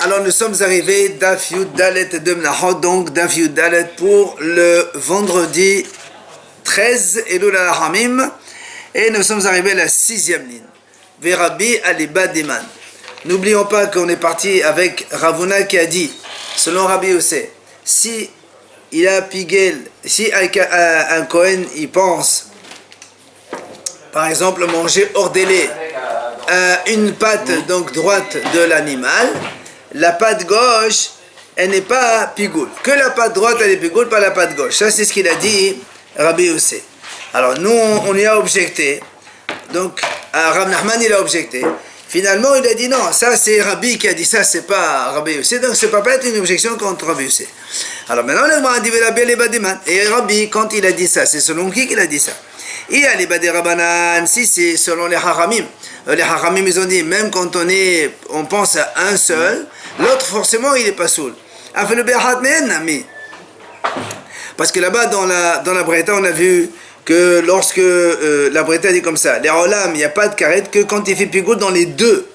Alors nous sommes arrivés Daf Yud Dalet de Menachot, donc Daf Yud Dalet pour le vendredi 13 Elul al-Hamim, et nous sommes arrivés à la 6e ligne. Verabi Aliba Diman. N'oublions pas qu'on est parti avec Ravuna qui a dit, selon Rabbi Yossé, si il a pigel, si un Kohen il pense, par exemple, manger hors délai une patte donc droite de l'animal, la patte gauche, elle n'est pas pigoule. Que la patte droite, elle est pigoule, pas la patte gauche. Ça, c'est ce qu'il a dit Rabbi Yossé. Alors, nous, on y a objecté. Donc, Rav Nachman, il a objecté. Finalement, il a dit non, ça, c'est Rabbi qui a dit ça, c'est pas Rabbi Yossé. Donc, ça ne peut pas être une objection contre Rabbi Yossé. Alors, maintenant, on a dit et Rabbi, quand il a dit ça, c'est selon qui qu'il a dit ça? Et à l'Ibadé Rabbanan, si c'est selon les Haramim. Les Haramim, ils ont dit, même quand on pense à un seul, l'autre, forcément, il n'est pas saoul. Parce que là-bas, dans la Breta, on a vu que lorsque la Breta dit comme ça, les Olam, il n'y a pas de karet que quand il fait pigoul dans les deux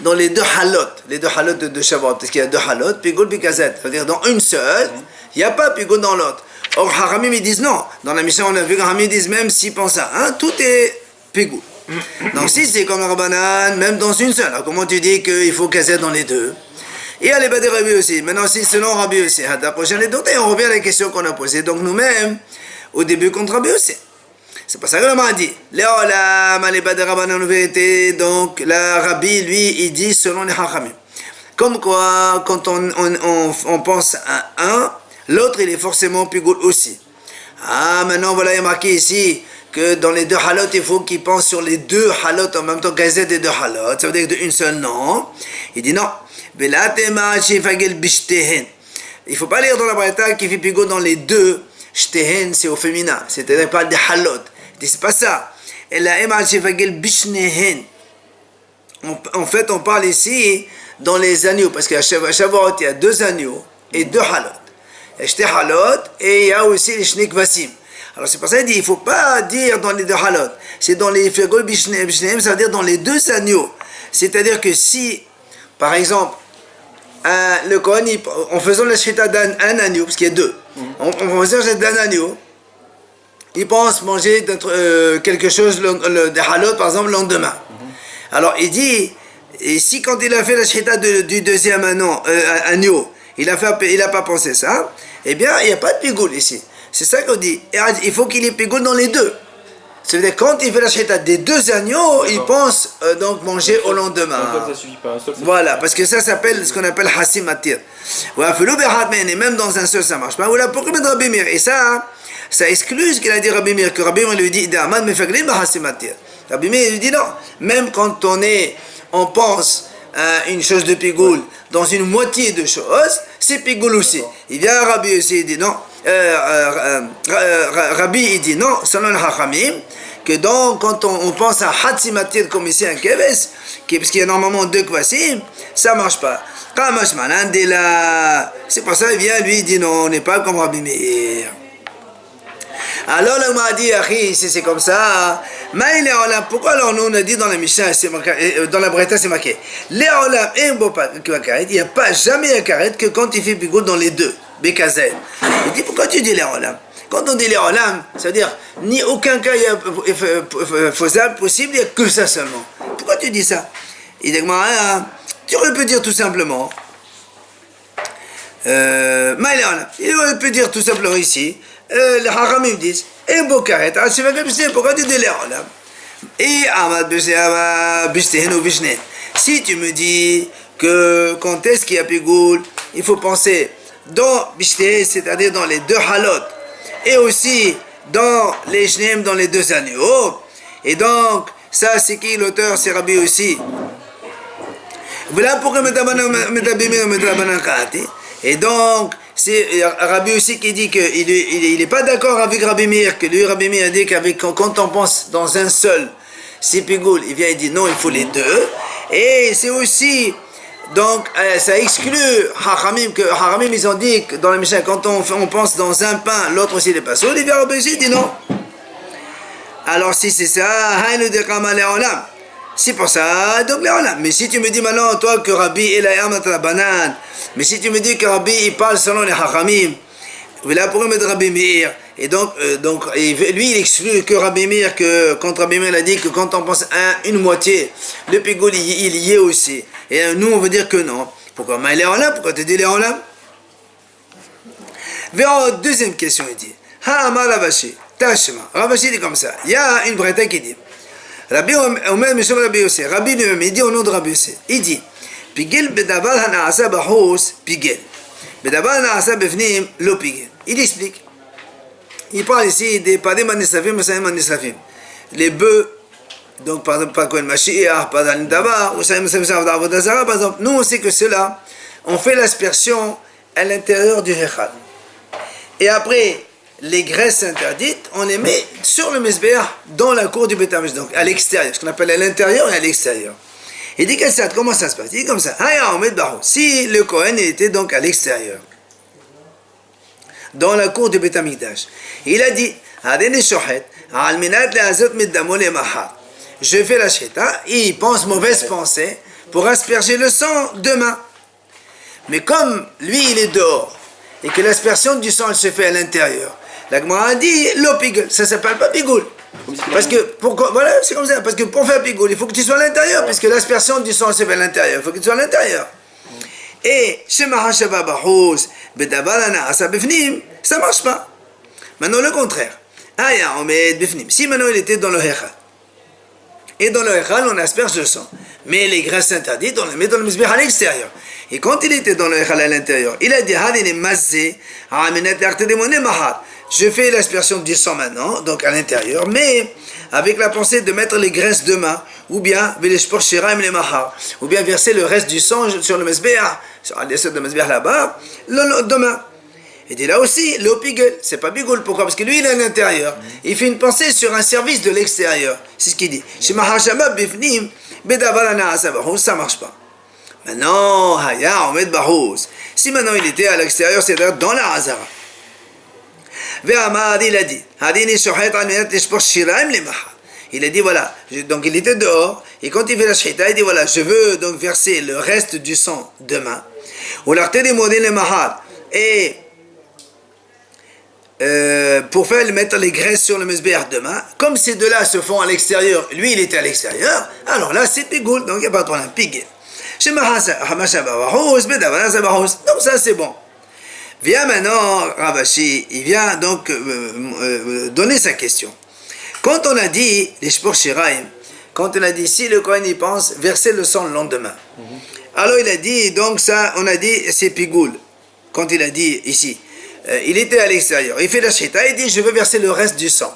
halot, les deux halot de Shavuot, parce qu'il y a deux halot, pigoul, pikazet, c'est-à-dire dans une seule, il n'y a pas pigoul dans l'autre. Or, Haramim, ils disent non. Dans la mission, on a vu que Haramim disent même s'ils pensent à un, tout est pigoul. Donc, si c'est comme Rabbanan, même dans une seule, alors comment tu dis qu'il faut casser dans les deux? Et à l'Ibadé Rabbi aussi. Maintenant, si selon Rabbi aussi, à la prochaine et on revient à la question qu'on a posée. Donc, nous-mêmes, au début, contre Rabbi aussi. C'est pas ça que l'homme a dit. Léolam, à l'Ibadé Rabbanan, en vérité, donc, la Rabbi, lui, il dit selon les Haramim. Comme quoi, quand on pense à un, l'autre, il est forcément pigoul aussi. Ah, maintenant, voilà, il est marqué ici que dans les deux halot, il faut qu'il pense sur les deux halot en même temps gazette des deux halot. Ça veut dire d'une seule, non. Il dit non. Il ne faut pas lire dans la Braïta qui fait pigoul dans les deux. Shtehen, c'est au féminin. C'est-à-dire qu'il parle des halot. Il dit, c'est pas ça. En fait, on parle ici dans les agneaux. Parce qu'à Shavuot, il y a deux agneaux et deux halot. Il y a shte halot et il y a aussi les shne kvasim. Alors c'est pour ça qu'il dit, il ne faut pas dire dans les deux halot. C'est dans les fegol bishneim, ça veut dire dans les deux agneaux. C'est-à-dire que si, par exemple, le Kohen, en faisant la shrita d'un agneau, parce qu'il y a deux, en faisant la shrita d'un agneau, il pense manger quelque chose, des halot, par exemple, le lendemain. Alors il dit, et si quand il a fait la shrita du deuxième agneau, il n'a pas pensé ça, eh bien, il n'y a pas de pigoul ici. C'est ça qu'on dit. Il faut qu'il ait pigoul dans les deux. C'est-à-dire quand il fait la shrita des deux agneaux, il pense donc manger au lendemain. Ça suffit pas. Voilà, parce que ça s'appelle ce qu'on appelle hasim matir. Et même dans un seul, ça marche pas. Voilà, pourquoi mettre Rabbi Meir? Et ça exclut ce qu'il a dit Rabbi Meir, que Rabbi Meir lui dit Rabbi Meir lui dit non. Même quand on pense à une chose de pigoul dans une moitié de choses, c'est pigoul aussi. Il vient Rabbi aussi, il dit non. Rabbi il dit non, selon le Hachamim, que donc quand on pense à Hatzimatir comme ici un Keves, parce qu'il y a normalement deux Kvasim, ça marche pas. C'est pour ça qu'il vient, lui il dit non, on n'est pas comme Rabbi Meir. Alors là, on m'a dit, c'est comme ça. Pourquoi alors nous on a dit dans la Mishnah, dans la Breta c'est marqué, il n'y a pas jamais un karet que quand il fait pigoul dans les deux. Bekazel. Il dit pourquoi tu dis les olam? Quand on dit les olam, ça veut dire ni aucun cas est faisable, possible, il n'y a que ça seulement. Pourquoi tu dis ça? Il dit tu aurais pu dire tout simplement. Il aurait pu dire tout simplement ici. Les haramim disent et bokaret, pourquoi tu dis les olam? Et si tu me dis que quand est-ce qu'il y a pigoul, il faut penser dans Bishté, c'est-à-dire dans les deux halot, et aussi dans les shneim, dans les deux agneaux. Et donc, ça c'est qui l'auteur? C'est Rabbi aussi. Voilà pourquoi et donc, c'est Rabbi aussi qui dit qu'il n'est pas d'accord avec Rabbi Meir, que lui, Rabbi Meir dit quand on pense dans un seul, c'est pigoul, il vient et dit non, il faut les deux. Et c'est aussi donc ça exclut Haramim, que Haramim ils ont dit que dans la Mishnah, quand on pense dans un pain, l'autre aussi n'est pas saoul, il vient Rabbi aussi, il dit non. Alors si c'est ça, C'est pour ça, donc là, mais si tu me dis maintenant, toi, que Rabbi il a la banane, mais si tu me dis que Rabbi il parle selon les Hachamim, là pour mettre Rabbi Meir, et donc lui il exclut que Rabbi Meir, que quand Rabbi Meir a dit que quand on pense à une moitié, le pigoul il y est aussi, et nous on veut dire que non. Pourquoi il est en là? Pourquoi tu dis il est en là? Vers deuxième question, il dit Ha'amar Ravashi, Tashma. Ravashi dit comme ça. Il y a une braïta qui dit Rabbi Omer Mishom Rabbi Yossi. Rabbi lui-même, il dit au nom de Rabbi Yossi. Il dit Pigel bedavar ha'na'asa bahous pigel. Bedavar ha'na'asa befnim lo pigel. Il explique. Il parle ici des padim anisafim et saïm anisafim. Les bœufs, donc par exemple, pas Kohen Mashiach, pas dans Davar, ou saïm anisafim d'Avodazara, par exemple. Nous, on sait que cela, on fait l'aspersion à l'intérieur du Hechal. Et après, les graisses interdites, on les met sur le Mesbéach dans la cour du Beth Amikdash, donc à l'extérieur, ce qu'on appelle à l'intérieur et à l'extérieur. Il dit que ça, comment ça se passe? Il dit comme ça, si le Kohen était donc à l'extérieur, dans la cour du Beth Amikdash, il a dit, je fais la sheta, et il pense mauvaise pensée pour asperger le sang demain. Mais comme lui, il est dehors, et que l'aspersion du sang elle se fait à l'intérieur, la Gemara a dit l'eau pigoule, ça s'appelle pas pigoule. Parce que, pourquoi, voilà, c'est comme ça, parce que pour faire pigoule, il faut que tu sois à l'intérieur, puisque l'aspersion du sang se fait à l'intérieur, il faut que tu sois à l'intérieur. Et chez Mahashava Bahous, Bedavalana Asa Befnim, ça marche pas. Maintenant le contraire. Aya Omed Befnim. Si maintenant il était dans le Hechal, et dans le Hechal on asperge le sang, mais les graisses interdites on les met dans le Mizbeach à l'extérieur. Et quand il était dans le Hechal à l'intérieur, il a dit Hadine Mazé, Amenet Artedemone Mahar. Je fais l'aspersion du sang maintenant, donc à l'intérieur, mais avec la pensée de mettre les graisses demain, ou bien ou bien verser le reste du sang sur le Mesbéach, sur l'essai de Mesbéach là-bas, demain. Et dit là aussi, le pigul, c'est pas pigoul. Pourquoi? Parce que lui, il est à l'intérieur. Il fait une pensée sur un service de l'extérieur. C'est ce qu'il dit. Ça marche pas. Maintenant, si maintenant il était à l'extérieur, c'est-à-dire dans la Hazara. Il a dit, il a dit voilà, donc il était dehors, et quand il fait la shita, il dit voilà, je veux donc verser le reste du sang demain. Et pour faire mettre les graisses sur le Mesbéach demain, comme ces deux-là se font à l'extérieur, lui il était à l'extérieur, alors là c'est pigoul, donc il n'y a pas de problème, pigé. Donc ça c'est bon. Vient maintenant Ravashi, il vient donc donner sa question. Quand on a dit les Shpor Shiraim, quand on a dit si le Kohen y pense, verser le sang le lendemain. Alors il a dit, donc ça, on a dit c'est pigoul. Quand il a dit ici, il était à l'extérieur, il fait la shita, il dit je veux verser le reste du sang.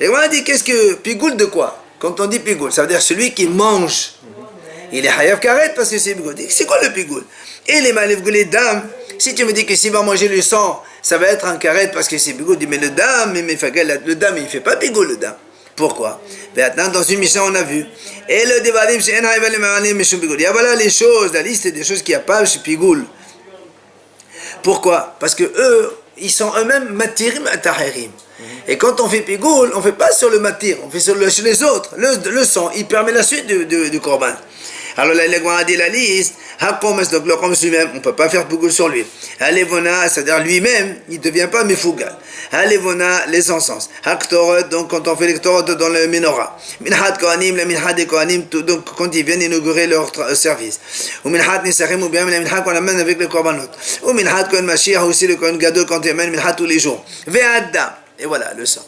Et on a dit qu'est-ce que pigoul de quoi? Quand on dit pigoul, ça veut dire celui qui mange. Il est hayav karet parce que c'est pigoul. C'est quoi le pigoul? Et les malevgoulés dames. Si tu me dis que s'il va manger le sang, ça va être un karet parce que c'est pigoul, dis mais le dame, le dame, il ne fait pas pigoul le dame. Pourquoi? Maintenant, dans une mission, on a vu. Et le dévalim, c'est il y a voilà les choses, la liste des choses qu'il n'y a pas chez pigoul. Pourquoi? Parce que eux, ils sont eux-mêmes matirim atahirim. Et quand on fait pigoul, on ne fait pas sur le matir, on fait sur les autres. Le sang, il permet la suite du korban. Alors là, il a dit la liste. Donc le Khom lui-même, on ne peut pas faire pigoul sur lui. Alevona, c'est-à-dire lui-même, il ne devient pas mefougal. Alevona, les encens. Haktorot, donc quand on fait les ktorot dans le menorah. Minhat kohanim, le minhat des kohanim, donc quand ils viennent inaugurer leur service. Ou minhat nisachim, ou bien le minhat qu'on amène avec les korbanot. Ou minhat kohen mashiach, aussi le kohen gadol quand il amène minhat tous les jours. Ve'adam. Et voilà, le sang.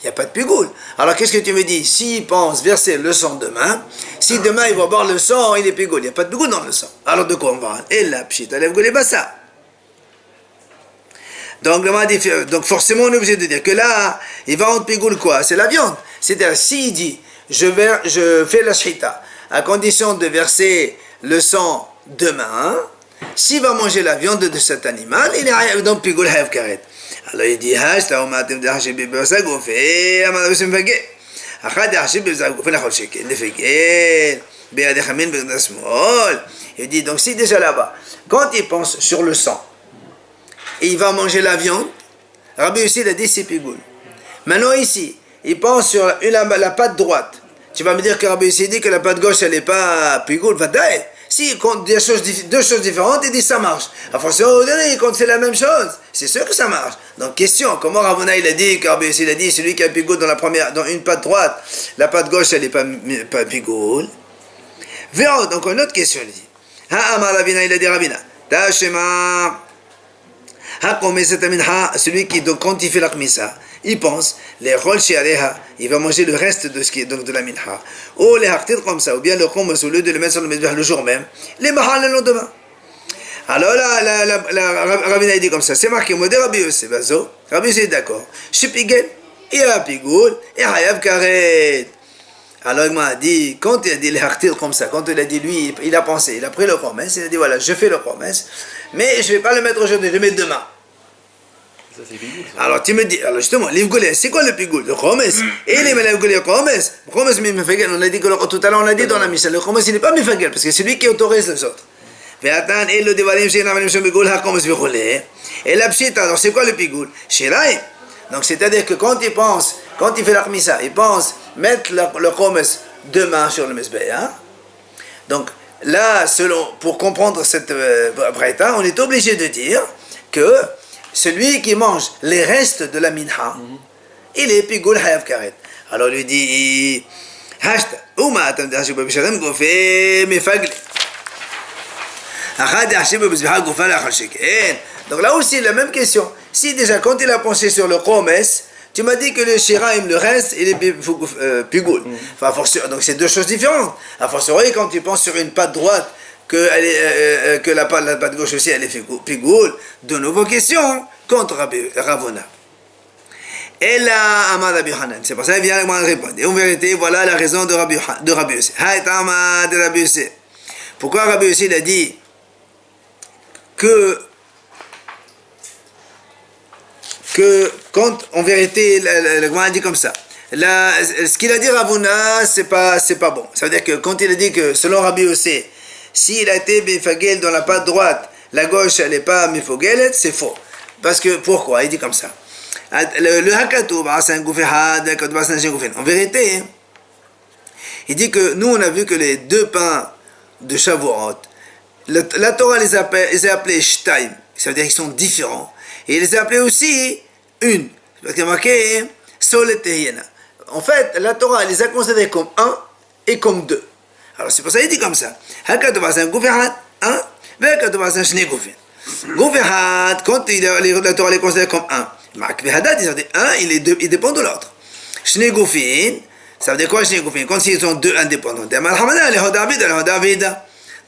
Il n'y a pas de pigoul. Alors qu'est-ce que tu me dis? S'il pense verser le sang demain, si demain il va boire le sang, il est pigoul. Il n'y a pas de pigoul dans le sang. Alors de quoi on parle? Et la pchita lève goulé bassa. Donc forcément on est obligé de dire que là, il va rendre pigoul quoi? C'est la viande. C'est-à-dire s'il dit, je fais la shita, à condition de verser le sang demain, s'il va manger la viande de cet animal, il est donc pigoul haïv karet. Alors il dit, il dit, donc si déjà là-bas, quand il pense sur le sang, et il va manger la viande, Rabbi aussi il a dit c'est pigoul. Maintenant ici, il pense sur la patte droite, Tu vas me dire que Rabbi Yossi dit que la patte gauche, elle n'est pas pigoul, vadaï. Si il compte deux choses différentes, il dit ça marche. À force il compte c'est la même chose. C'est sûr que ça marche. Donc question, comment Ravuna il a dit, que Rabbi Yossi il a dit, celui qui a pigoul dans une patte droite, la patte gauche, elle n'est pas pigoul. Verra, donc une autre question, il dit. Amar Ravina, il a dit Ravina. Tashema. Celui qui, donc, quand il fait la kmissa, il pense, les rôles chez Aleha, il va manger le reste de ce qui est donc de la minha. Ou les haktir comme ça, ou bien le khummas, au lieu de le mettre sur le mezbah le jour même, les mahal le lendemain. Alors là, la Ravina dit comme ça, c'est marqué, moi, de Rabbi Yossi, Rabbi Yossi est d'accord. Je suis pigel, il y a un pigoul, et hayav karet. Alors il m'a dit, quand il a dit les haktir comme ça, quand il a dit lui, il a pensé, il a pris le promesse, il a dit voilà, je fais le promesse, mais je ne vais pas le mettre aujourd'hui, je le mets demain. Ça, c'est pigoul, ça. Alors tu me dis, alors justement, l'ivgoulé, c'est quoi le pigoul? Le promesse. Et les l'ivgoulé, le promesse, mais mifagel, on a dit que tout à l'heure, on a dit dans la Mishnah, le promesse, il n'est pas mifagel, parce que c'est lui qui autorise les autres. Et la pshita, alors c'est quoi le pigoul? Shiraï. Donc c'est-à-dire que quand il pense, quand il fait la kmissa, il pense mettre le promesse demain sur le mesbeh. Hein? Donc là, pour comprendre cette braïta, on est obligé de dire que celui qui mange les restes de la minha, il est pigoul hayav karet. Alors il lui dit, hashta, ouma atam dachib b'shalem gofé mefagli. Donc là aussi, la même question. Si déjà, quand il a pensé sur le promesse, tu m'as dit que le shiraim, le reste, il est pigoul. Enfin, donc c'est deux choses différentes. A fortiori, quand tu penses sur une patte droite, que la patte gauche aussi, elle est pigoul, de nouveau question contre Ravona. Et là, Amad Rabbi Hanan, c'est pour ça qu'il vient répondre. Et en vérité, voilà la raison de Rabbi Yossi. Haïtama de Rabbi Yossi. Pourquoi Rabbi Yossi a dit que quand en vérité le Gemara dit comme ça, ce qu'il a dit Ravuna c'est pas bon. Ça veut dire que quand il a dit que selon Rabbi Yossi, s'il a été mifagel dans la patte droite, la gauche elle n'est pas mifagelet, c'est faux. Parce que pourquoi? Il dit comme ça. Le hakatou en vérité, il dit que nous on a vu que les deux pains de Shavuot, la Torah les a appelés shtaim, ça veut dire qu'ils sont différents. Et il les a appelés aussi une. Parce qu'il y a marqué Soletehiyena. En fait, la Torah les a considérés comme un et comme deux. Alors c'est pour ça qu'il dit comme ça. Hakatova c'est un gouverhat, un, Hakatova c'est un shne goufin. Gouverhat, quand la Torah les considère comme un, Makvehadat, ils ont dit un, il dépend de l'autre. Shne goufin, ça veut dire quoi shne goufin? Quand ils sont deux indépendants.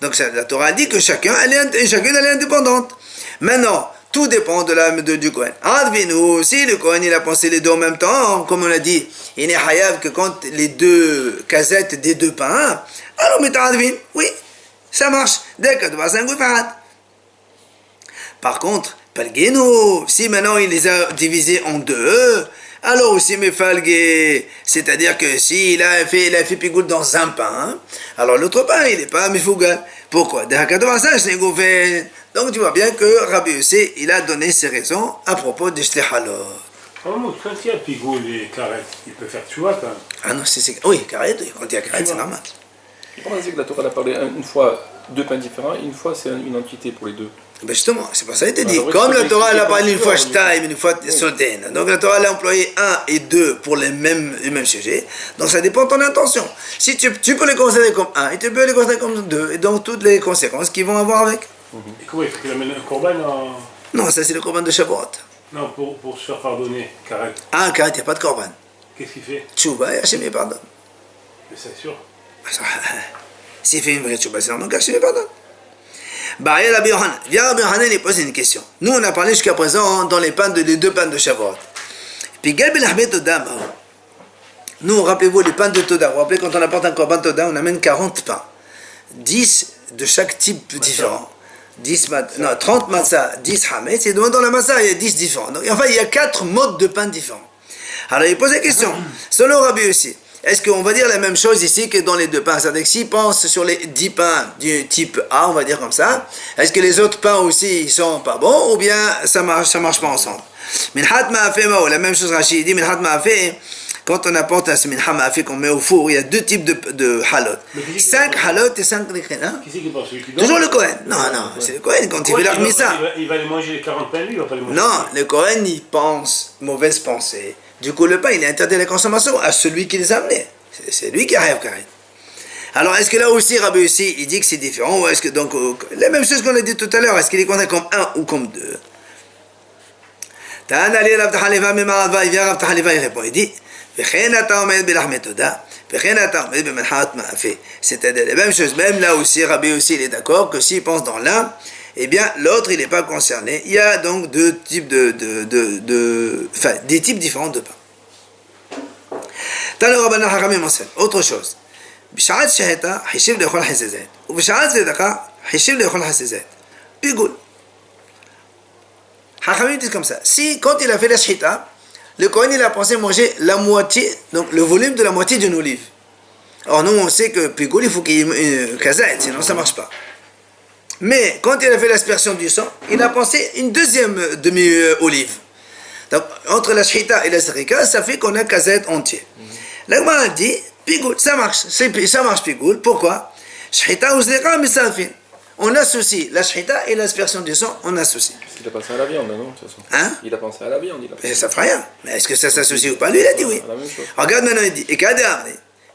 Donc la Torah dit que chacune elle est indépendante. Maintenant, tout dépend du Kohen. Advinu, si le Kohen il a pensé les deux en même temps, comme on a dit, il n'est hayav que quand les deux casettes des deux pains, alors mais advin, oui, ça marche. Dès que tu vas par contre, Palgeno, si maintenant il les a divisés en deux, alors aussi mefalgué, c'est-à-dire que s'il a fait pigoul dans un pain, alors l'autre pain il n'est pas mefougal. Pourquoi? Donc tu vois bien que Rabbi Yossi il a donné ses raisons à propos de Shtehalot. Quand il y a pigoul et karet, il peut faire tchouva quand même. Ah non, oui, karet, quand il y a karet, c'est normal. Comment on dit que la Torah a parlé une fois deux pains différents, une fois c'est une entité pour les deux? Ben justement, c'est pour ça qu'il te dit. Comme la Torah elle a parlé une fois shtaim, une fois soden, donc la Torah elle a employé un et deux pour le même sujet, donc ça dépend de ton intention. Si tu peux les considérer comme un et tu peux les considérer comme deux, et donc toutes les conséquences qu'ils vont avoir avec. Et comment il faut qu'il amène un korban en... Non, ça c'est le korban de Shavuot. Non, pour se faire pardonner, karet. Ah, karet, il n'y a pas de korban. Qu'est-ce qu'il fait? Tchouva et Hachem il pardonne. Mais c'est sûr. S'il fait une vraie tchouva, c'est normal qu'Hachem il pardonne. Bah, il y a Rabbi Yohanan. Viens, Rabbi Yohanan, il pose une question. Nous, on a parlé jusqu'à présent dans les deux pains de Shavuot. Puis, Galbel Ahmed Todam. Nous, rappelez-vous, les pains de Toda. Vous vous rappelez, quand on apporte un korban Toda, on amène 40 pains. 10 de chaque type différent. 30 matzah, 10 hametz. Et dans la matzah, il y a 10 différents. Donc, enfin, il y a 4 modes de pains différents. Alors, il pose la question. Selon Rabbi Yossi, est-ce qu'on va dire la même chose ici que dans les deux pains? C'est-à-dire que s'il pense sur les 10 pains du type A, on va dire comme ça, est-ce que les autres pains aussi, ils sont pas bons, ou bien ça marche pas ensemble? Minhat ma'afeh ma'o, la même chose Rashi dit, Minhat ma'afeh, quand on apporte un semin ma'afé qu'on met au four, il y a deux types de halot. 5 halot et 5 likhin. Hein? Qui c'est qui pense? Celui qui Toujours donne? le Kohen. Non, c'est le Kohen quand il fait la Khmissa. Il va aller manger les 40 pains, lui, il va pas les manger. Non, le Kohen, il pense mauvaise pensée. Du coup, le pain, il est interdit à la consommation à celui qui les a amenés. C'est lui qui arrive, carré. Alors, est-ce que là aussi, Rabbi aussi, il dit que c'est différent, ou est-ce que donc, la même chose qu'on a dit tout à l'heure, est-ce qu'il est compté comme 1 ou comme 2? Ta'an Ali Rav Tahaliva Mimarava, il vient Rav Tahaliva, il répond, il dit, c'est-à-dire la même chose, même là aussi, Rabbi aussi, il est d'accord que s'il pense dans l'un, eh bien, l'autre, il n'est pas concerné. Il y a donc deux types enfin, des types différents de pain. Tano Rabbanan Hachamim enseigne autre chose. B'sha'at sheheta, hishiv lechol hasezet. Ou b'sha'at tzedaka, hishiv lechol hasezet. Pigoul. Hachamim dit comme ça. Si, quand il a fait la shehita, le Kohen, il a pensé manger la moitié, donc le volume de la moitié d'une olive. Or, nous, on sait que pigoul, il faut qu'il y ait une kazaït, sinon ça ne marche pas. Mais, quand il a fait l'aspersion du sang, il a pensé une deuxième demi-olive. Donc, entre la shehita et la zrika, ça fait qu'on a kazaït entier. L'Agma a dit, pigoul, ça marche pigoul. Pourquoi? Shehita ou zrika, mais ça fait. On associe la shehita et l'aspersion du sang, on associe. Parce qu'il a pensé à la viande, non, de toute façon. Hein? Il a pensé à la viande, Mais ça fera rien. Mais est-ce que ça s'associe ou pas? Lui, il a dit oui. La même chose. Regarde maintenant, il dit, et kadar,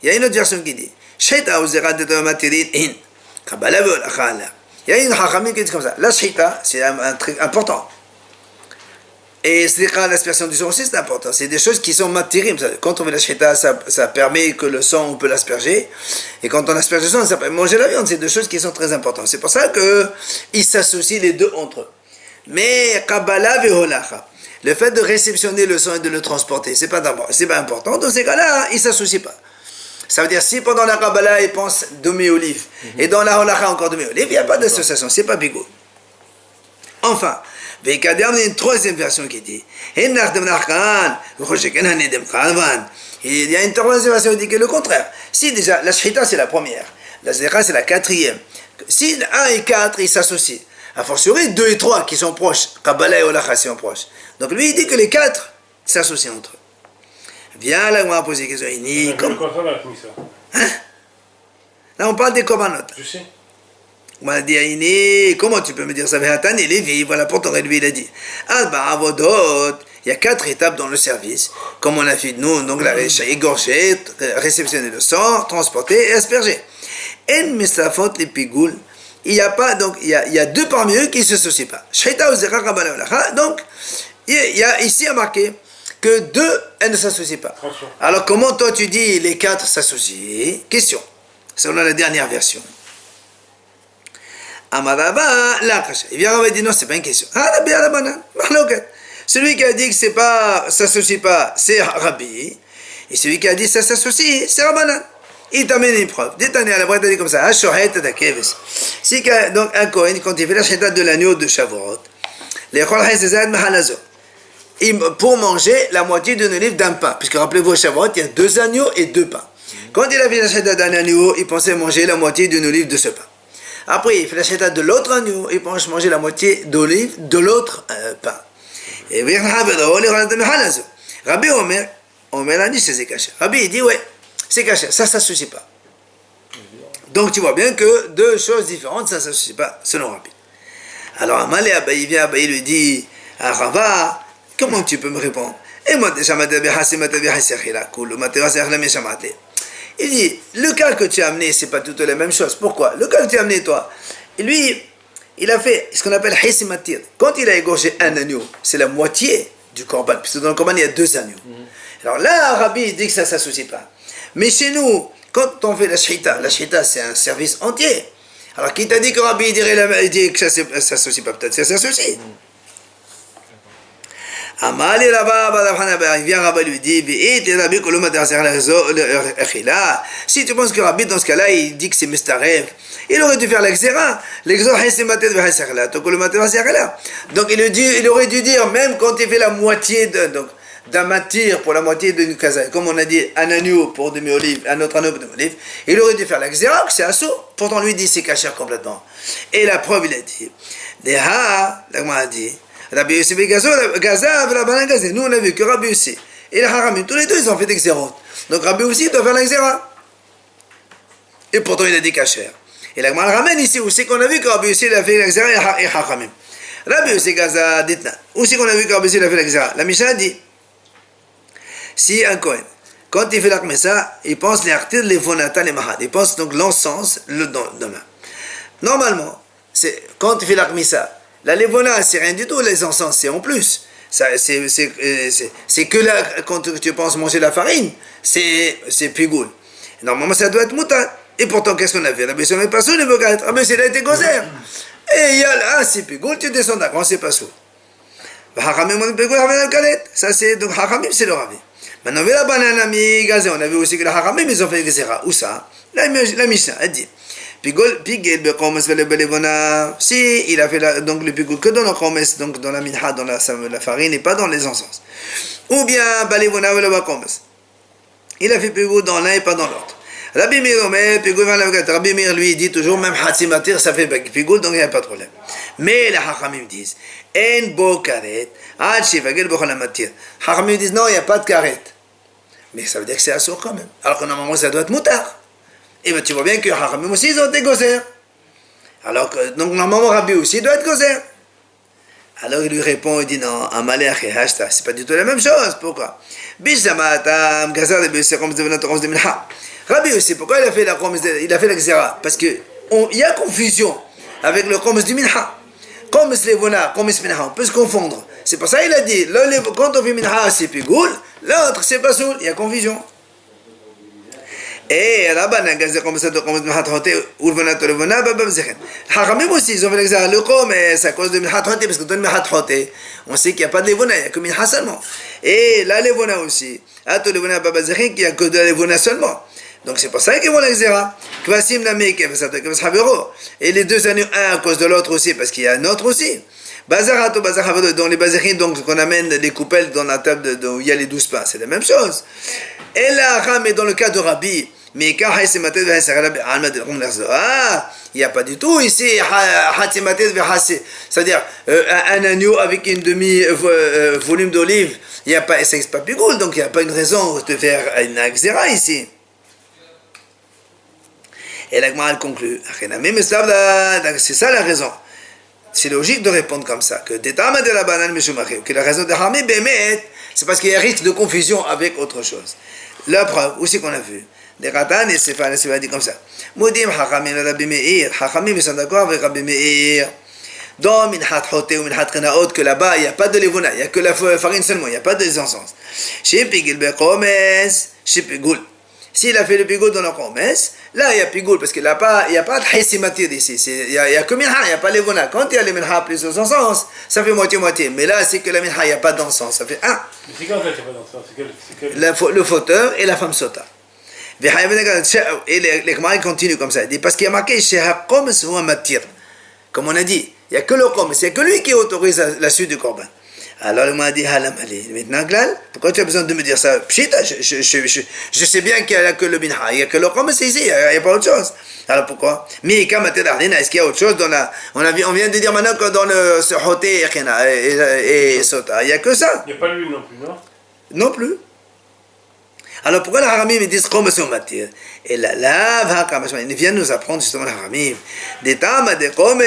il y a une autre version qui dit, shehita ou zrika de tomatirin in. Kabbalah vol, akhala. Il y a une hachamim qui dit comme ça. La shehita, c'est un truc important. Et l'aspersion du sang aussi, c'est important. C'est des choses qui sont matirim. Quand on fait la shehita, ça permet que le sang, on peut l'asperger. Et quand on asperge le sang, ça permet de manger la viande. C'est deux choses qui sont très importantes. C'est pour ça qu'ils s'associent les deux entre eux. Mais Kabbalah ve'holacha, le fait de réceptionner le sang et de le transporter, c'est pas important. Dans ces cas-là, ils ne s'associent pas. Ça veut dire, si pendant la Kabbalah, ils pensent demi-olive, et dans la holacha encore demi-olive, il n'y a pas d'association. C'est pas bigot. Enfin, il y a une troisième version qui dit il y a une troisième version qui dit que le contraire. Si déjà, la shehita c'est la première, la zera c'est la quatrième. Si 1 et 4 ils s'associent, a fortiori 2 et 3 qui sont proches, Kabbalah et Holacha sont proches. Donc lui il dit que les 4 s'associent entre eux. Viens là, on va poser des questions. Hein? Là on parle des korbanot. Je sais. On m'a dit, Aïné, comment tu peux me dire ça? Voilà, pourtant, lui, il a dit. Il y a 4 étapes dans le service, comme on a fait de nous, donc la égorger, réceptionner le sang, transporter et asperger. En misafot les pigoules, il n'y a pas, donc, il y a 2 parmi eux qui ne s'associent pas. Donc, il y a ici à marquer que 2, elles ne s'associent pas. Alors, comment toi tu dis les 4 s'associent? Question, selon la dernière version. Amarava, la kasha. Il vient et dit non, c'est pas une question. Celui qui a dit que c'est pas, ça s'associe pas, c'est Rabbi. Et celui qui a dit ça s'associe, c'est Rabbanan. Il t'amène une preuve. Détenez à la brette, dit comme ça. Si donc un Kohen, quand il fait la shehita de l'agneau de Shavuot, les pour manger la moitié d'une olive d'un pain. Puisque rappelez-vous, au Shavuot, il y a 2 agneaux et 2 pains. Quand il a fait la shehita d'un agneau, il pensait manger la moitié d'une olive de ce pain. Après, il fait la shehita de l'autre agneau, il pense manger la moitié d'olive de l'autre pain. Et Rabbi Omer a dit c'est caché. Rabbi il dit ouais, c'est caché, ça ne s'associe pas. Donc tu vois bien que 2 choses différentes, ça ne s'associe pas, selon Rabbi. Alors Amalé Abaye vient, Abaye lui dit à Rava, comment tu peux me répondre? Et moi déjà, il dit, le cas que tu as amené, c'est pas tout la même chose. Pourquoi? Le cas que tu as amené, toi, lui, il a fait ce qu'on appelle hesimatir. Quand il a égorgé un agneau, c'est la moitié du korban, puisque dans le korban, il y a 2 agneaux. Alors là, Rabbi dit que ça ne s'associe pas. Mais chez nous, quand on fait la shehita, c'est un service entier. Alors qui t'a dit que Rabbi dit que ça ne s'associe pas? Peut-être que ça s'associe. Amali Rabba, il vient Rabba lui dit, si tu penses que Rabbi dans ce cas-là, il dit que c'est Mistarev, il aurait dû faire l'exéra. Donc il aurait dû dire, même quand il fait la moitié d'un matir pour la moitié d'une kazaï, comme on a dit, un agneau pour demi-olive, un autre agneau pour demi-olive, il aurait dû faire l'exéra, que c'est assaut. Pourtant lui dit c'est caché complètement. Et la preuve, il a dit, l'agma a dit, Rabbi Yossi Gazav, Rabbanan Gazé. Nous on a vu que Rabbi Yossi et les Haramim, tous les deux, ils ont fait des xérot. Donc Rabbi aussi doit faire l'exéra. Et pourtant, il a dit kasher. Et la Gemara ramène ici aussi qu'on a vu que Rabbi aussi il a fait l'exéra et Haramim. Rabbi aussi Gaza ditna. Aussi qu'on a vu que Rabbi aussi il a fait l'exéra. La Mishnah dit, si un Kohen, quand il fait la Kmessa, il pense les artir les vonata les mahad. Il pense donc l'encens, le demain. Normalement, quand il fait la Kmessa, la levona, c'est rien du tout, les encens, c'est en plus. C'est que là, quand tu penses manger la farine, c'est pigoul. Normalement, ça doit être moutarde. Et pourtant, qu'est-ce qu'on a fait? Rabbi Shimon pas sous le bogat. Rabbi Shimon a été gozer. Et il y a là, c'est pigoul, tu descends d'accord, c'est pas sous. Hachamim, on pigoul, Rabbi Kalet. Ça, c'est, donc, Hachamim, c'est le Rabbi. Maintenant, on a banane, ami, gazé. On a vu aussi que les Hachamim, ils ont fait le Gezerah. Où ça? La Mishnah, elle dit. Pigol, si il a fait donc le pigol que dans le chomes, donc dans la minha, dans la farine et pas dans les encens. Ou bien balevona ou le bakomes. Il a fait pigol dans l'un et pas dans l'autre. Rabbi Meir lui dit toujours même hatzimatir ça fait pigol donc il n'y a pas de problème. Mais les hachamim disent en bo karet ad shivagel bechol hamatir. Hachamim disent non il n'y a pas de karet. Mais ça veut dire que c'est assour quand même. Alors que normalement ça doit être moutar. Et bien tu vois bien que Hachamim aussi ils ont été gozer. Alors que donc normalement Rabbi aussi doit être gozer. Alors il lui répond, il dit non, Amalek et Hashta, c'est pas du tout la même chose. Pourquoi? Bishamatam, Gazar de Besserom de Venatorom de Minha. Rabbi aussi, pourquoi il a fait la Khoms, il a fait la Xera? Parce que il y a confusion avec le Khoms du Minha. Khoms Levona, Khoms Minha, on peut se confondre. C'est pour ça qu'il a dit, quand on fait Minha c'est Pigoul, l'autre c'est pas Soul, il y a confusion. Et là-bas, comme ça, comme ou le Haramim aussi, ils ont fait l'examen le com, mais c'est à cause de Minhat Hoté, parce que dans le Minhat Hoté, on sait qu'il n'y a pas de Levona, il n'y a que Minha seulement. Et la Levona aussi, à tout Levona Baba Zechin, qu'il n'y a que de la Levona seulement. Donc c'est pour ça qu'ils vont l'exéra. Kvasim Namek, et les deux années, un à cause de l'autre aussi, parce qu'il y a un autre aussi. Bazarato, Bazarhavado, dans les Bazarines, donc qu'on amène les coupelles dans la table où il y a les 12 pains, c'est la même chose. Et là, mais dans le cas de Rabbi, mais quand il n'y a pas du tout ici, c'est-à-dire un agneau avec une demi-volume d'olive, il n'y a pas, c'est pas pigoul, donc il n'y a pas une raison de faire une axéra ici. Et la Gemara conclut, c'est ça la raison. C'est logique de répondre comme ça, que la raison de Hamé, c'est parce qu'il y a risque de confusion avec autre chose. La preuve, aussi qu'on a vu. Des Ratan et Sefan, c'est dit comme ça. Moudim Hachamim et Rabbi Meir. Hachamim, ils sont d'accord avec Rabbi Meir. Dans Minhat Hoté ou Minhat Kenaot, que là-bas, il n'y a pas de levona, il n'y a que la farine seulement, il n'y a pas de encens. Chez Pigil Bekomes, chez Pigoul. S'il a fait le Pigoul dans le Komes, là, il y a Pigoul, parce qu'il n'y a pas de Hessimatir ici. Il n'y a que Minha, il n'y a pas levona. Quand il y a les Minha plus les encens, ça fait moitié-moitié. Mais là, c'est que la Minha, il n'y a pas d'encens, ça fait un. Mais c'est quand ça qu'il n'y a pas d'encens? Le fauteur et la femme sota. Et les Gemara continuent comme ça. Il dit parce qu'il y a marqué comme on a dit, il n'y a que le Khoms, il n'y a que lui qui autorise la suite du Korban. Alors le Gemara dit maintenant Glal, pourquoi tu as besoin de me dire ça? Pshita, je sais bien qu'il n'y a que le Minha, il n'y a que le Khoms ici, il n'y a pas autre chose. Alors pourquoi? Mais est-ce qu'il y a autre chose dans la. On vient de dire maintenant que dans le Hoté et Sota, il n'y a que ça. Il n'y a pas l'huile non plus, non? Non plus. Alors pourquoi les Haramim disent Khomes ou Matir? Et la lave, ils viennent nous apprendre justement les Haramim. Des Tama, des Khomes,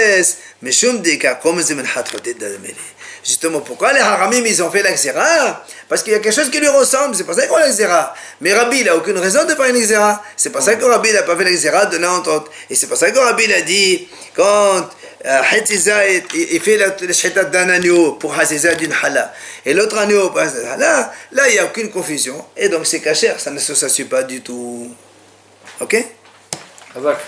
mais Shum de Khomes de Menhat Hoté de Mele. Justement, pourquoi les Haramim ils ont fait l'Axéra? Parce qu'il y a quelque chose qui lui ressemble, c'est pour ça qu'on a l'Axéra. Mais Rabbi il n'a aucune raison de faire une Axéra. C'est pour ça que Rabbi n'a pas fait l'Axéra de l'un entre autres. Et c'est pour ça que Rabbi a dit, quand Hatziza il fait le shaitat d'un agneau pour Hatziza d'une hala, et l'autre agneau pour Hatziza là il n'y a aucune confusion. Et donc c'est cachère, ça ne s'associe pas du tout. Ok? Hazak.